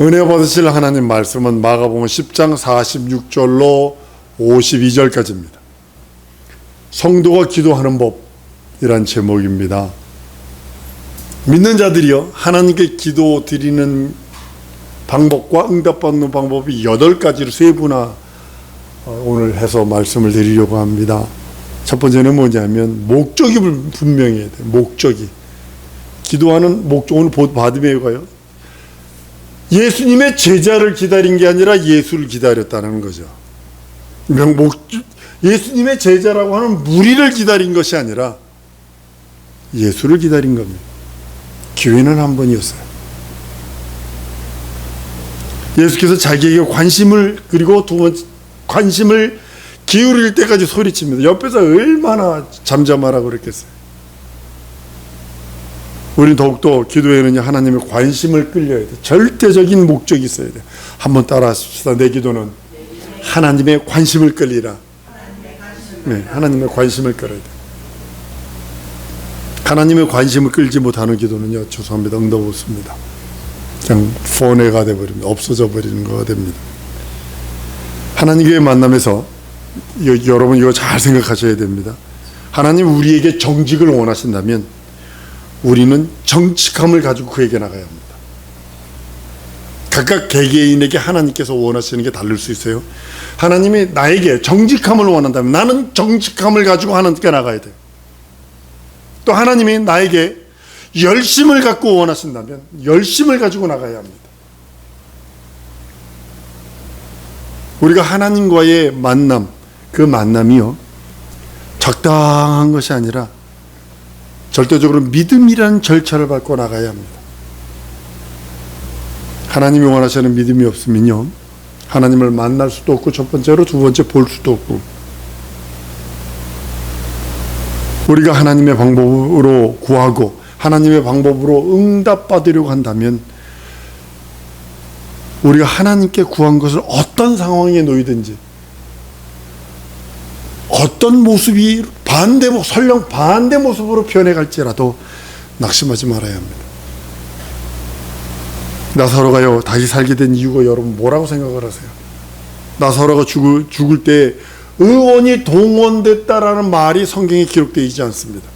은혜 받으실 하나님 말씀은 마가복음 10장 46절로 52절까지입니다. 성도가 기도하는 법이란 제목입니다. 믿는 자들이요, 하나님께 기도 드리는 방법과 응답받는 방법이 8가지로 세분화 오늘 해서 말씀을 드리려고 합니다. 첫 번째는 뭐냐면 목적이 분명해야 돼요. 목적이. 기도하는 목적, 오늘 받음에 가요. 예수님의 제자를 기다린 게 아니라 예수를 기다렸다는 거죠. 예수님의 제자라고 하는 무리를 기다린 것이 아니라 예수를 기다린 겁니다. 기회는 한 번이었어요. 예수께서 자기에게 관심을, 그리고 두 번째 관심을 기울일 때까지 소리칩니다. 옆에서 얼마나 잠잠하라고 그랬겠어요. 우리는 더욱더 기도에는 하나님의 관심을 끌려야 돼. 절대적인 목적이 있어야 돼. 한번 따라 하십시다. 내 기도는 하나님의 관심을 끌리라. 네, 하나님의 관심을 끌어야 돼. 하나님의 관심을 끌지 못하는 기도는요, 죄송합니다, 응답 없습니다. 그냥 폰에가 돼버립니다. 없어져 버리는 거가 됩니다. 하나님과의 만남에서 여러분 이거 잘 생각하셔야 됩니다. 하나님 우리에게 정직을 원하신다면 우리는 정직함을 가지고 그에게 나가야 합니다. 각각 개개인에게 하나님께서 원하시는 게 다를 수 있어요. 하나님이 나에게 정직함을 원한다면 나는 정직함을 가지고 하나님께 나가야 돼요. 또 하나님이 나에게 열심을 갖고 원하신다면 열심을 가지고 나가야 합니다. 우리가 하나님과의 만남, 그 만남이요, 적당한 것이 아니라 절대적으로 믿음이라는 절차를 밟고 나가야 합니다. 하나님이 원하시는 믿음이 없으면요, 하나님을 만날 수도 없고, 첫 번째로, 두 번째 볼 수도 없고, 우리가 하나님의 방법으로 구하고 하나님의 방법으로 응답받으려고 한다면 우리가 하나님께 구한 것을 어떤 상황에 놓이든지, 어떤 모습이 설령 반대 모습으로 변해갈지라도 낙심하지 말아야 합니다. 나사로가요, 다시 살게 된 이유가 여러분 뭐라고 생각을 하세요? 나사로가 죽을 때 의원이 동원됐다라는 말이 성경에 기록되어 있지 않습니다.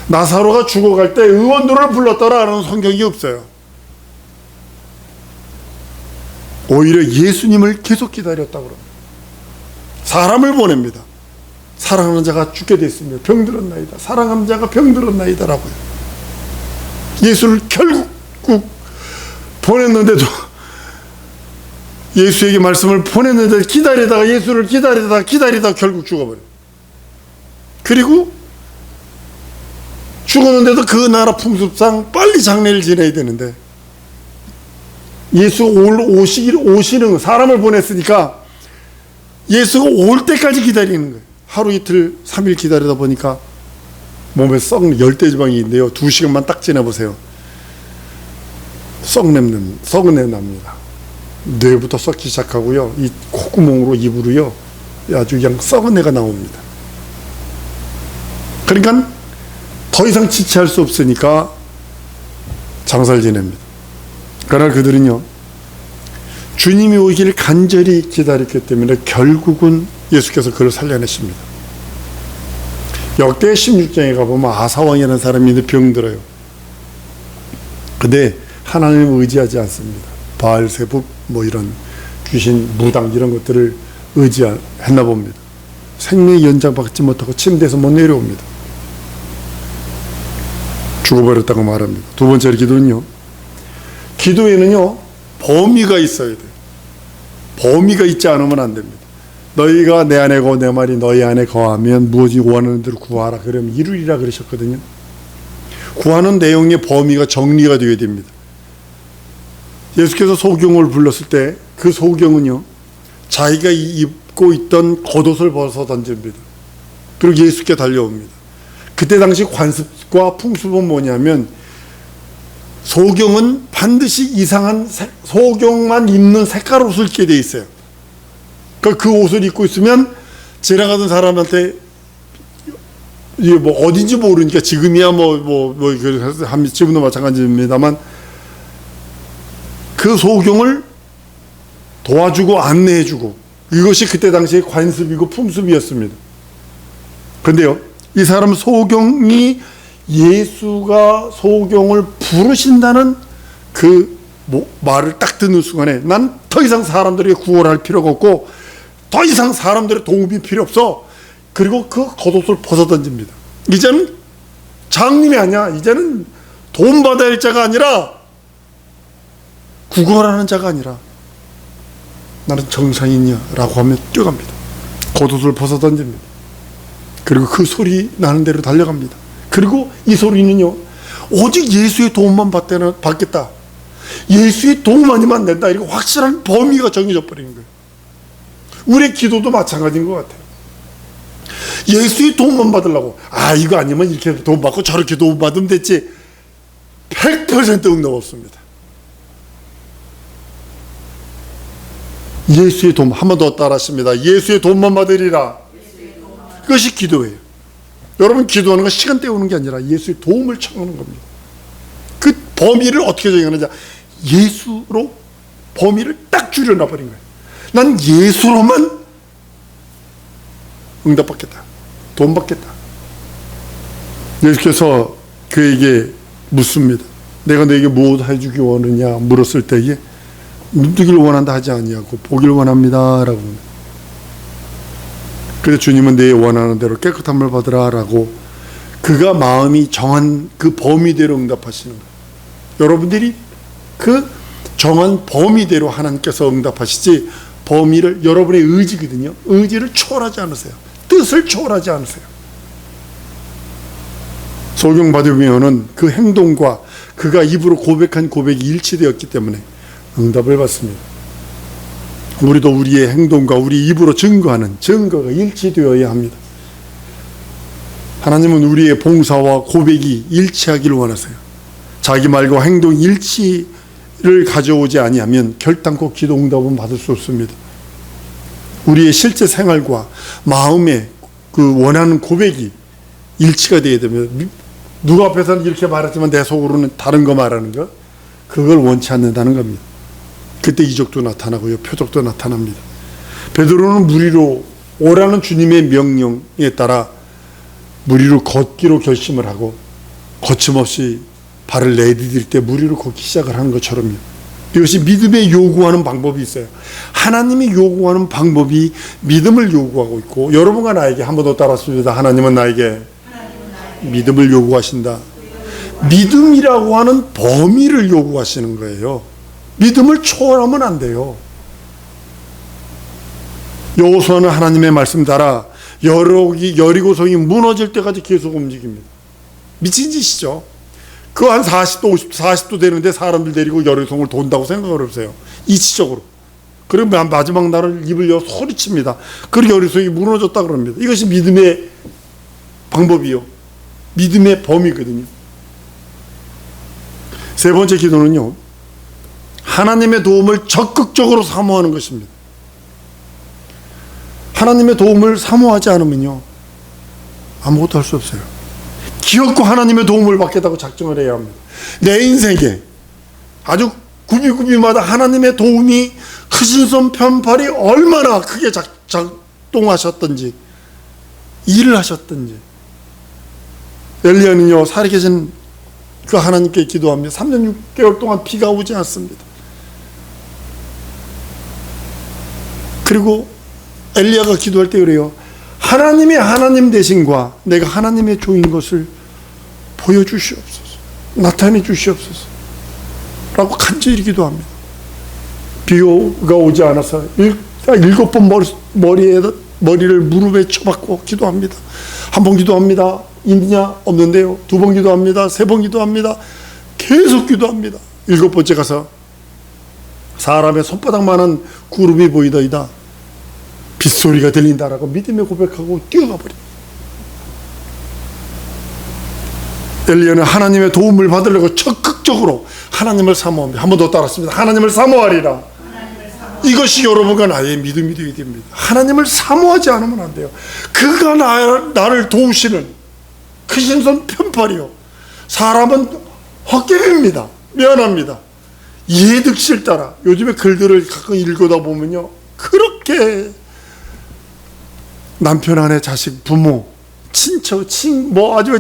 나사로가 죽어갈 때 의원들을 불렀다라는 성경이 없어요. 오히려 예수님을 계속 기다렸다고 합니다. 사람을 보냅니다. 사랑하는 자가 죽게 됐습니다. 병들었나이다. 사랑하는 자가 병들었나이다라고요. 예수를 결국 보냈는데도, 예수에게 말씀을 보냈는데 기다리다가, 예수를 기다리다가 결국 죽어버려요. 그리고 죽었는데도 그 나라 풍습상 빨리 장례를 지내야 되는데, 예수가 오시는, 사람을 보냈으니까 예수가 올 때까지 기다리는 거예요. 하루 이틀 3일 기다리다 보니까 몸에 열대지방이 있는데요, 2시간만 딱 지나보세요. 썩내 납니다. 뇌부터 썩기 시작하고요, 이 콧구멍으로, 입으로요, 아주 그냥 썩은 내가 나옵니다. 그러니까 더 이상 지체할 수 없으니까 장사를 지냅니다. 그러나 그들은요, 주님이 오기를 간절히 기다렸기 때문에 결국은 예수께서 그를 살려내십니다. 역대 16장에 가보면 아사왕이라는 사람이 있는데 병들어요. 근데 하나님을 의지하지 않습니다. 바알세북, 이런 귀신, 무당 이런 것들을 의지했나 봅니다. 생명의 연장받지 못하고 침대에서 못 내려옵니다. 죽어버렸다고 말합니다. 두 번째 기도는요, 기도에는요 범위가 있어야 돼요. 범위가 있지 않으면 안 됩니다. 너희가 내 안에 거하고 내 말이 너희 안에 거하면 무엇이 원하는 대로 구하라, 그러면 이루리라 그러셨거든요. 구하는 내용의 범위가 정리가 되어야 됩니다. 예수께서 소경을 불렀을 때 그 소경은요, 자기가 입고 있던 겉옷을 벗어 던집니다. 그리고 예수께 달려옵니다. 그때 당시 관습과 풍습은 뭐냐면, 소경은 반드시 이상한 소경만 입는 색깔 옷을 입게 돼 있어요. 그 옷을 입고 있으면 지나가던 사람한테, 이게 어딘지 모르니까, 지금이야 지금도 마찬가지입니다만, 그 소경을 도와주고 안내해주고, 이것이 그때 당시에 관습이고 품습이었습니다. 근데요, 이 사람 소경이 예수가 소경을 부르신다는 그 말을 딱 듣는 순간에 난 더 이상 사람들에게 구원할 필요가 없고 더 이상 사람들의 도움이 필요 없어. 그리고 그 겉옷을 벗어던집니다. 이제는 장님이 아니야. 이제는 돈 받아야 할 자가 아니라, 구걸하는 자가 아니라 나는 정상인이야라고 하며 뛰어갑니다. 겉옷을 벗어던집니다. 그리고 그 소리 나는 대로 달려갑니다. 그리고 이 소리는요, 오직 예수의 도움만 받겠다, 예수의 도움 아니면 안 된다, 이렇게 확실한 범위가 정해져 버리는 거예요. 우리의 기도도 마찬가지인 것 같아요. 예수의 도움만 받으려고, 이거 아니면 이렇게 도움 받고 저렇게 도움 받으면 됐지, 100% 응답 없습니다. 예수의 도움, 한 번 더 따라하십니다. 예수의 도움만 받으리라. 그것이 기도예요. 여러분, 기도하는 건 시간 때우는 게 아니라 예수의 도움을 청하는 겁니다. 그 범위를 어떻게 정하느냐, 예수로 범위를 딱 줄여놔 버린 거예요. 난 예수로만 응답받겠다, 돈 받겠다. 예수께서 그에게 묻습니다. 내가 너에게 무엇 해주기 원하느냐 물었을 때에 눈뜨기를 원한다 하지 아니하고 보기를 원합니다 라고 합니다. 그래서 주님은 내 원하는 대로 깨끗함을 받으라 라고, 그가 마음이 정한 그 범위대로 응답하시는 거예요. 여러분들이 그 정한 범위대로 하나님께서 응답하시지, 범위를, 여러분의 의지거든요, 의지를 초월하지 않으세요. 뜻을 초월하지 않으세요. 소경 바디메오는 그 행동과 그가 입으로 고백한 고백이 일치되었기 때문에 응답을 받습니다. 우리도 우리의 행동과 우리 입으로 증거하는 증거가 일치되어야 합니다. 하나님은 우리의 봉사와 고백이 일치하기를 원하세요. 자기 말과 행동 일치를 가져오지 아니하면 결단코 기도 응답은 받을 수 없습니다. 우리의 실제 생활과 마음의 그 원하는 고백이 일치가 되어야 되면, 누구 앞에서는 이렇게 말했지만 내 속으로는 다른 거 말하는 거, 그걸 원치 않는다는 겁니다. 그때 이적도 나타나고요, 표적도 나타납니다. 베드로는 물 위로 오라는 주님의 명령에 따라 물 위로 걷기로 결심을 하고 거침없이 발을 내디딜 때 물 위로 걷기 시작을 하는 것처럼요. 이것이 믿음에 요구하는 방법이 있어요. 하나님이 요구하는 방법이 믿음을 요구하고 있고, 여러분과 나에게, 한 번 더 따라했습니다. 하나님은 나에게 믿음을 요구하신다. 믿음이라고 하는 범위를 요구하시는 거예요. 믿음을 초월하면 안 돼요. 여호수아는 하나님의 말씀 따라 여리고성이 무너질 때까지 계속 움직입니다. 미친 짓이죠. 그 한 40도 되는데 사람들 데리고 여리고성을 돈다고 생각을 해보세요. 이치적으로. 그리고 마지막 날을 입을 여 소리칩니다. 그리고 여리고성이 무너졌다 그럽니다. 이것이 믿음의 방법이요, 믿음의 범위거든요. 세 번째 기도는요, 하나님의 도움을 적극적으로 사모하는 것입니다. 하나님의 도움을 사모하지 않으면요, 아무것도 할 수 없어요. 기어코 하나님의 도움을 받겠다고 작정을 해야 합니다. 내 인생에 아주 구비구비마다 하나님의 도움이, 크신손 편팔이 얼마나 크게 작동하셨던지, 일을 하셨던지. 엘리야는요, 살아계신 그 하나님께 기도합니다. 3년 6개월 동안 비가 오지 않습니다. 그리고 엘리야가 기도할 때 그래요. 하나님이 하나님 되신과 내가 하나님의 종인 것을 보여주시옵소서, 나타내 주시옵소서 라고 간절히 기도합니다. 비가 오지 않아서 7번 머리를 무릎에 쳐박고 기도합니다. 한 번 기도합니다. 있느냐 없는데요. 2번 기도합니다. 3번 기도합니다. 계속 기도합니다. 7번째 가서 사람의 손바닥만한 구름이 보이더이다, 빗소리가 들린다라고 믿음의 고백하고 뛰어가 버립니다. 엘리야는 하나님의 도움을 받으려고 적극적으로 하나님을 사모합니다. 한 번 더 따랐습니다. 하나님을 사모하리라. 이것이 여러분과 나의 믿음이 되어야 됩니다. 하나님을 사모하지 않으면 안 돼요. 그가 나를 도우시는 크신 손 편팔이요, 사람은 헛개입니다. 미안합니다. 이해득실 따라 요즘에 글들을 가끔 읽어다 보면요, 그렇게 남편, 아내, 자식, 부모, 친척, 뭐 아주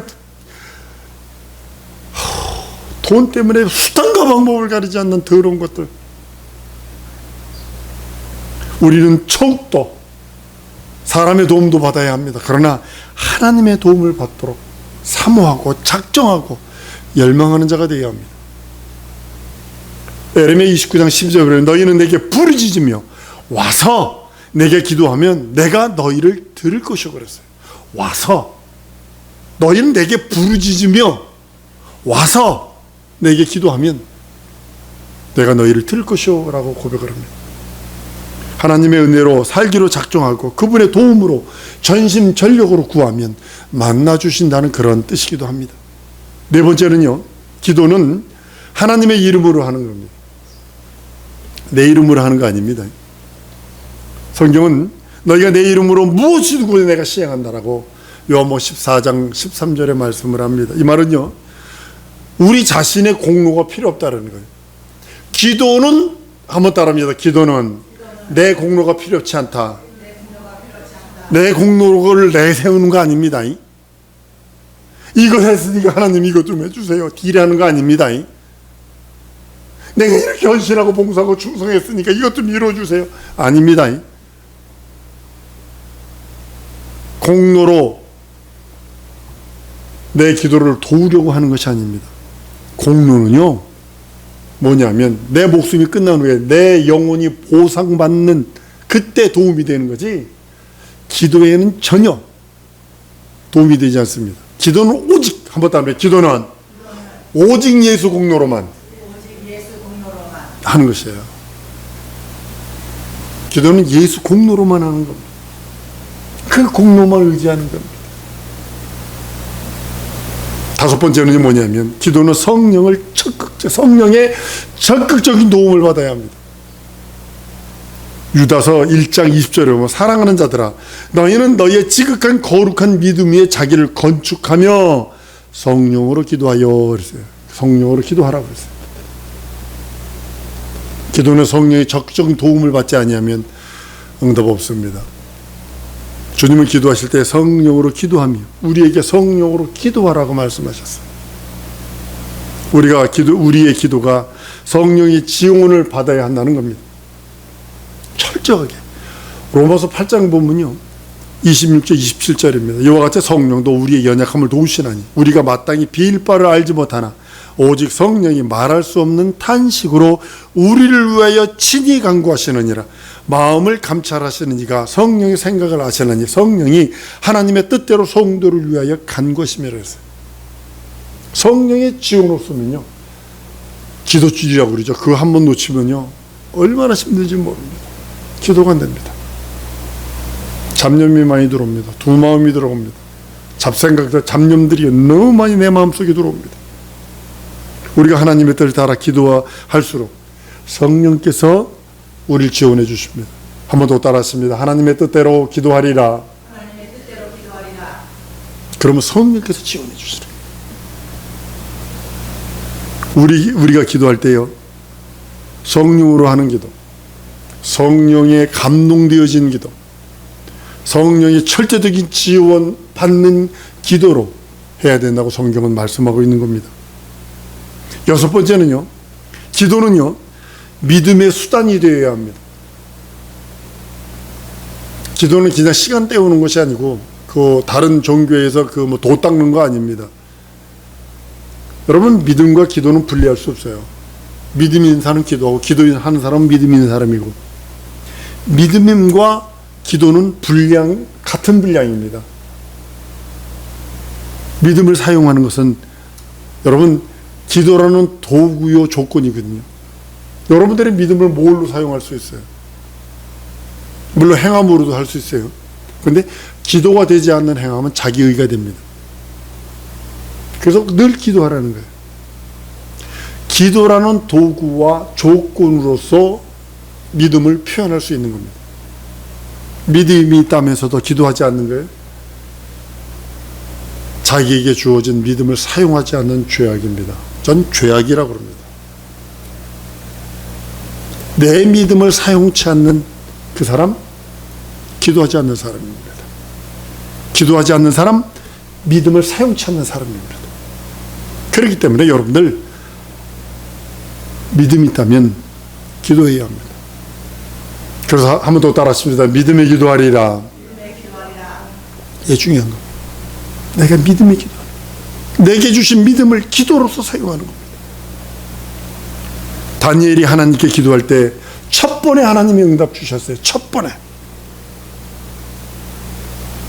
돈 때문에 수단과 방법을 가리지 않는 더러운 것들. 우리는 더욱더 사람의 도움도 받아야 합니다. 그러나 하나님의 도움을 받도록 사모하고 작정하고 열망하는 자가 되어야 합니다. 에레미야 29장 12절에 너희는 내게 부르짖으며 와서 내게 기도하면 내가 너희를 들을 것이오 그랬어요. 와서 너희는 내게 부르짖으며 와서 내게 기도하면 내가 너희를 들을 것이오 라고 고백을 합니다. 하나님의 은혜로 살기로 작정하고 그분의 도움으로 전심전력으로 구하면 만나주신다는 그런 뜻이기도 합니다. 네 번째는요, 기도는 하나님의 이름으로 하는 겁니다. 내 이름으로 하는 거 아닙니다. 성경은 너희가 내 이름으로 무엇이든 내가 시행한다라고 요한복음 14장 13절에 말씀을 합니다. 이 말은요, 우리 자신의 공로가 필요 없다는 거예요. 기도는 한번 따라합니다. 기도는 내 공로가 필요치 않다. 내 공로를 내세우는 거 아닙니다. 이거 했으니까 하나님 이것 좀 해주세요. 딜하는 거 아닙니다. 내가 이렇게 헌신하고 봉사하고 충성했으니까 이것 좀 이루어주세요. 아닙니다. 공로로 내 기도를 도우려고 하는 것이 아닙니다. 공로는요, 뭐냐면 내 목숨이 끝난 후에 내 영혼이 보상받는 그때 도움이 되는 거지, 기도에는 전혀 도움이 되지 않습니다. 기도는 오직, 한번 따라해, 기도는 오직 예수 공로로만 하는 것이에요. 기도는 예수 공로로만 하는 겁니다. 그 공로만 의지하는 겁니다. 다섯 번째는 뭐냐면 기도는 성령의 적극적인 도움을 받아야 합니다. 유다서 1장 20절에 보면 사랑하는 자들아 너희는 너희의 지극한 거룩한 믿음 위에 자기를 건축하며 성령으로 기도하여 그랬어요. 성령으로 기도하라고 그랬어요. 기도는 성령의 적극적인 도움을 받지 아니하면 응답 없습니다. 주님은 기도하실 때 성령으로 기도하며 우리에게 성령으로 기도하라고 말씀하셨어요. 우리의 기도가 성령의 지원을 받아야 한다는 겁니다. 철저하게. 로마서 8장 보면요, 26절 27절입니다. 이와 같이 성령도 우리의 연약함을 도우시나니 우리가 마땅히 빌 바를 알지 못하나 오직 성령이 말할 수 없는 탄식으로 우리를 위하여 친히 간구하시느니라. 마음을 감찰하시는 이가 성령의 생각을 아시나니 성령이 하나님의 뜻대로 성도를 위하여 간구하시미라 했어요. 성령의 지원 없으면요, 기도줄이라고 그러죠. 그거 한번 놓치면요 얼마나 힘든지 모릅니다. 기도가 안 됩니다. 잡념이 많이 들어옵니다. 두 마음이 들어옵니다. 잡생각들, 잡념들이 너무 많이 내 마음속에 들어옵니다. 우리가 하나님의 뜻을 따라 기도할수록 성령께서 우리를 지원해 주십니다. 한 번 더 따라하십니다. 하나님의 뜻대로 기도하리라. 그러면 성령께서 지원해 주시라. 우리가 기도할 때요, 성령으로 하는 기도, 성령에 감동되어진 기도, 성령의 철저적인 지원 받는 기도로 해야 된다고 성경은 말씀하고 있는 겁니다. 여섯 번째는요, 기도는요 믿음의 수단이 되어야 합니다. 기도는 그냥 시간 때우는 것이 아니고 그 다른 종교에서 그 뭐 도 닦는 거 아닙니다. 여러분, 믿음과 기도는 분리할 수 없어요. 믿음 있는 사람은 기도하고 기도하는 사람은 믿음 있는 사람이고, 믿음과 기도는 같은 분량입니다. 믿음을 사용하는 것은 여러분 기도라는 도구요 조건이거든요. 여러분들의 믿음을 뭘로 사용할 수 있어요? 물론 행함으로도 할 수 있어요. 그런데 기도가 되지 않는 행함은 자기의가 됩니다. 그래서 늘 기도하라는 거예요. 기도라는 도구와 조건으로서 믿음을 표현할 수 있는 겁니다. 믿음이 있다면서도 기도하지 않는 거예요. 자기에게 주어진 믿음을 사용하지 않는 죄악입니다. 전 죄악이라고 합니다. 내 믿음을 사용치 않는 그 사람, 기도하지 않는 사람입니다. 기도하지 않는 사람, 믿음을 사용치 않는 사람입니다. 그렇기 때문에 여러분들 믿음이 있다면 기도해야 합니다. 그래서 한 번 더 따라하십니다. 믿음의 기도하리라. 이게 중요한 겁니다. 내가 믿음의 기도, 내게 주신 믿음을 기도로서 사용하는 겁니다. 다니엘이 하나님께 기도할 때 첫 번에 하나님이 응답 주셨어요. 첫 번에.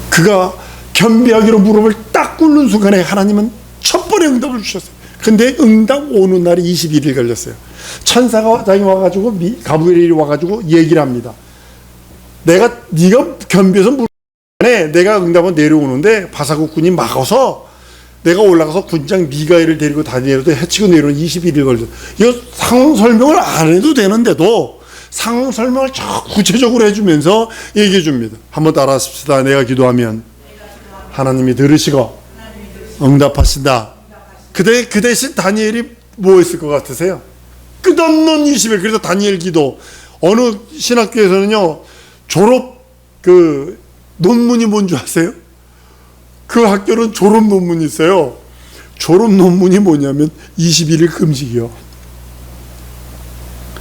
그가 겸비하기로 무릎을 딱 꿇는 순간에 하나님은 첫 번에 응답을 주셨어요. 근데 응답 오는 날이 21일 걸렸어요. 천사가 와가지고, 가브리엘이 와가지고 얘기를 합니다. 네가 겸비해서 무릎에 내가 응답은 내려오는데 바사국군이 막아서 내가 올라가서 군장 미가엘을 데리고 다니엘도 해치고 내려오는 21일 걸렸어요. 이거 상황 설명을 안 해도 되는데도 상황 설명을 저 구체적으로 해주면서 얘기해 줍니다. 한번 따라하십시다. 내가 기도하면 하나님이 들으시고 응답하신다. 그 대신 다니엘이 뭐 했을 것 같으세요? 끝없는 20일. 그래서 다니엘 기도, 어느 신학교에서는요 졸업 논문이 뭔지 아세요? 그 학교는 졸업 논문이 있어요. 졸업 논문이 뭐냐면 21일 금식이요.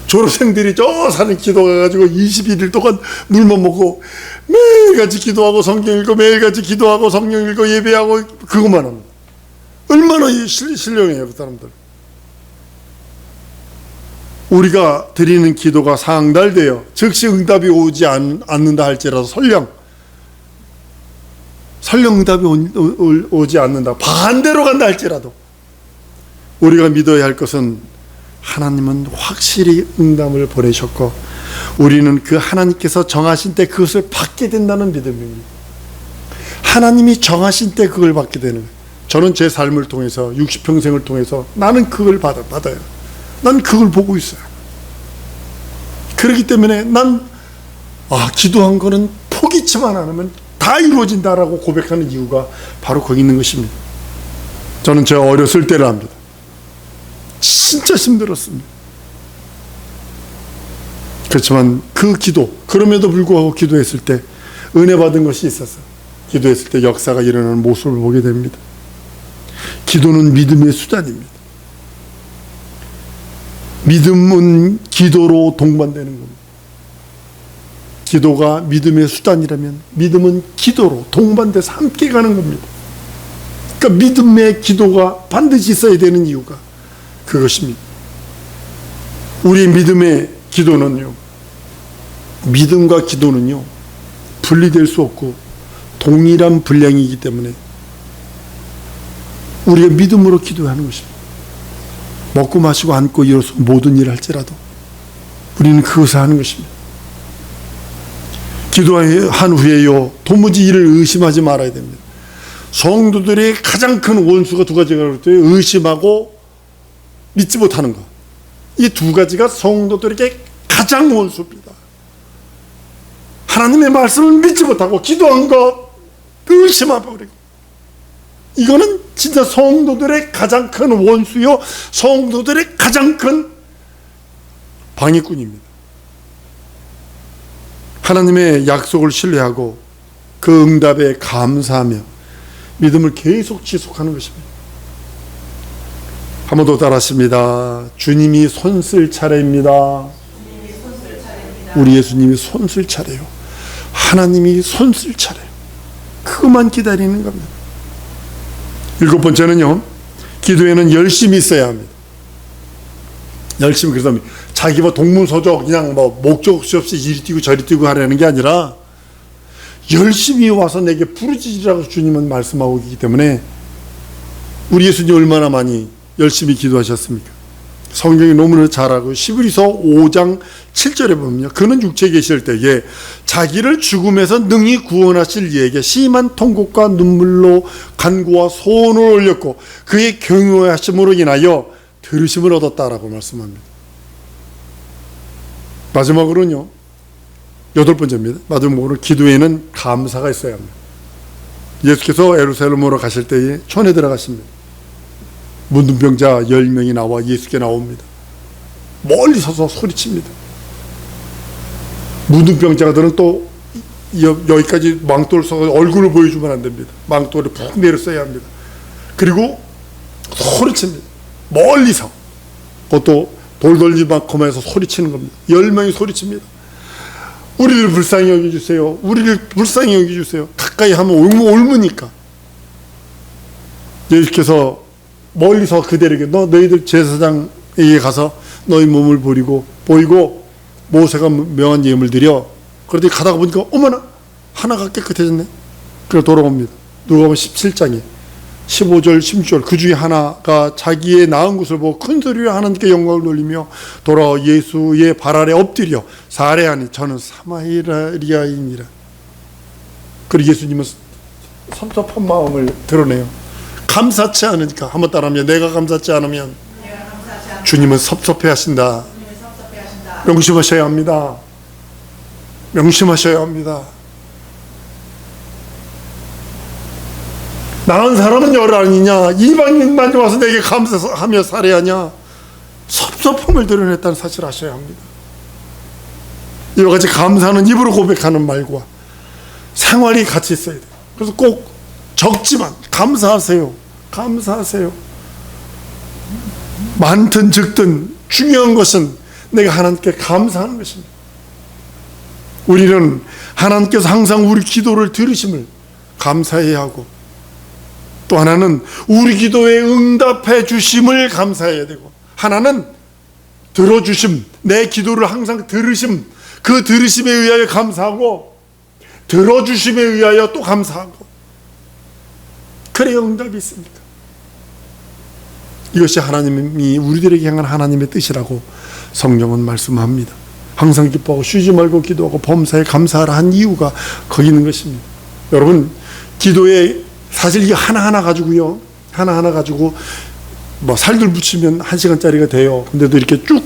졸업생들이 저 산에 기도 가가지고 21일 동안 물만 먹고 매일같이 기도하고 성경 읽고 매일같이 기도하고 성경 읽고 예배하고 그것만 합니다. 얼마나 신령해요, 그 사람들. 우리가 드리는 기도가 상달되어 즉시 응답이 오지 않는다 할지라도 설령 응답이 오지 않는다, 반대로 간다 할지라도 우리가 믿어야 할 것은 하나님은 확실히 응답을 보내셨고 우리는 그 하나님께서 정하신 때 그것을 받게 된다는 믿음입니다. 하나님이 정하신 때 그걸 받게 되는 거예요. 저는 제 삶을 통해서 60평생을 통해서 나는 그걸 받아요. 난 그걸 보고 있어요. 그렇기 때문에 난 기도한 거는 포기치만 않으면 다 이루어진다라고 고백하는 이유가 바로 거기 있는 것입니다. 저는 제가 어렸을 때를 압니다. 진짜 힘들었습니다. 그렇지만 그 기도, 그럼에도 불구하고 기도했을 때 은혜 받은 것이 있었어요. 기도했을 때 역사가 일어나는 모습을 보게 됩니다. 기도는 믿음의 수단입니다. 믿음은 기도로 동반되는 겁니다. 기도가 믿음의 수단이라면 믿음은 기도로 동반돼서 함께 가는 겁니다. 그러니까 믿음의 기도가 반드시 있어야 되는 이유가 그것입니다. 우리 믿음의 기도는요, 믿음과 기도는요 분리될 수 없고 동일한 분량이기 때문에 우리가 믿음으로 기도하는 것입니다. 먹고 마시고 앉고 일어서 모든 일을 할지라도 우리는 그것을 하는 것입니다. 기도한 후에요 도무지 이를 의심하지 말아야 됩니다. 성도들이 가장 큰 원수가 두 가지가 그랬어요. 의심하고 믿지 못하는 것. 이 두 가지가 성도들에게 가장 원수입니다. 하나님의 말씀을 믿지 못하고 기도한 것 의심하고 그래요. 이거는 진짜 성도들의 가장 큰 원수요, 성도들의 가장 큰 방해꾼입니다. 하나님의 약속을 신뢰하고 그 응답에 감사하며 믿음을 계속 지속하는 것입니다. 한 번 더 따라하십니다. 주님이 손쓸 차례입니다. 우리 예수님이 손쓸 차례요. 하나님이 손쓸 차례요. 그것만 기다리는 겁니다. 7번째는요, 기도에는 열심히 있어야 합니다. 열심히, 그래서 자기 동문서적 그냥 목적 없이 이리 뛰고 저리 뛰고 하려는 게 아니라 열심히 와서 내게 부르짖으라고 주님은 말씀하고 있기 때문에 우리 예수님 얼마나 많이 열심히 기도하셨습니까? 성경이 너무나 잘하고 히브리서 5장 7절에 보면요, 그는 육체에 계실 때에 자기를 죽음에서 능히 구원하실 이에게 심한 통곡과 눈물로 간구와 소원을 올렸고 그의 경외하심으로 인하여 들으심을 얻었다라고 말씀합니다. 마지막으로는요, 8번째입니다. 마지막으로 기도에는 감사가 있어야 합니다. 예수께서 예루살렘으로 가실 때에 촌에 들어가십니다. 문둥병자 10명이 나와 예수께 나옵니다. 멀리 서서 소리칩니다. 무등병자들은 또 여기까지 망토를 써서 얼굴을 보여주면 안 됩니다. 망토를 푹 내려 써야 합니다. 그리고 소리칩니다. 멀리서. 그것도 돌돌리만큼에서 소리치는 겁니다. 10명이 소리칩니다. 우리를 불쌍히 여겨주세요. 우리를 불쌍히 여겨주세요. 가까이 하면 옮으니까. 예수께서 멀리서 그들에게 너희들 제사장에게 가서 너희 몸을 보이고 모세가 명한 예물 드려. 그런데 가다가 보니까 어머나 하나가 깨끗해졌네. 그래서 돌아옵니다. 누가복음 17장에 15절 16절 그 중에 하나가 자기의 나은 것을 보고 큰 소리로 하나님께 영광을 돌리며 돌아와 예수의 발 아래 엎드려 사례하니 저는 사마리아인이라. 그리고 예수님은 섭섭한 마음을 드러내요. 감사치 않으니까. 한번 따라하면 내가 감사치 않으면 주님은 섭섭해 하신다. 명심하셔야 합니다. 명심하셔야 합니다. 나은 사람은 열 아니냐? 이방인만 와서 내게 감사하며 살해하냐? 섭섭함을 드러냈다는 사실을 아셔야 합니다. 이와 같이 감사는 입으로 고백하는 말과 생활이 같이 있어야 돼요. 그래서 꼭 적지만 감사하세요. 감사하세요. 많든 적든 중요한 것은 내가 하나님께 감사하는 것입니다. 우리는 하나님께서 항상 우리 기도를 들으심을 감사해야 하고, 또 하나는 우리 기도에 응답해 주심을 감사해야 되고, 하나는 들어주심, 내 기도를 항상 들으심, 그 들으심에 의하여 감사하고 들어주심에 의하여 또 감사하고, 그래야 응답이 있습니다. 이것이 하나님이 우리들에게 향한 하나님의 뜻이라고 성경은 말씀합니다. 항상 기뻐하고 쉬지 말고 기도하고 범사에 감사하라 한 이유가 거기 있는 것입니다. 여러분, 기도에 사실 이게 하나하나 가지고요, 하나하나 가지고 뭐 살들 붙이면 1시간짜리가 돼요. 근데도 이렇게 쭉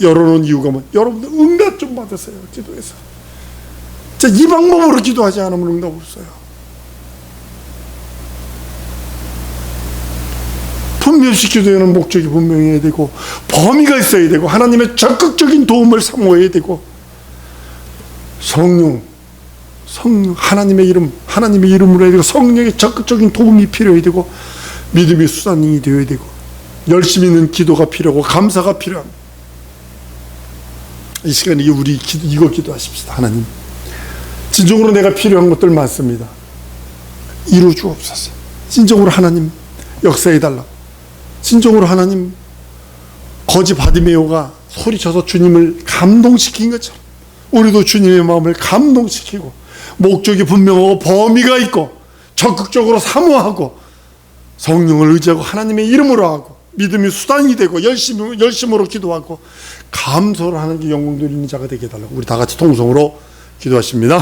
열어놓은 이유가 뭐, 여러분들 응답 좀 받으세요. 기도에서 진짜 이 방법으로 기도하지 않으면 응답 없어요. 분별시 기도에는 목적이 분명해야 되고 범위가 있어야 되고 하나님의 적극적인 도움을 사모해야 되고, 성령 하나님의 이름으로 해야 되고, 성령의 적극적인 도움이 필요해야 되고, 믿음의 수단이 되어야 되고, 열심 있는 기도가 필요하고 감사가 필요합니다. 이 시간에 우리 이거 기도하십시다. 하나님, 진정으로 내가 필요한 것들 많습니다. 이루 주옵소서. 진정으로 하나님 역사해달라고. 진정으로 하나님, 거지 바디메오가 소리쳐서 주님을 감동시킨 것처럼 우리도 주님의 마음을 감동시키고, 목적이 분명하고 범위가 있고 적극적으로 사모하고 성령을 의지하고 하나님의 이름으로 하고 믿음이 수단이 되고 열심으로 기도하고 감사를 하는 게 영광 돌리는 자가 되게 해달라고 우리 다 같이 통성으로 기도하십니다.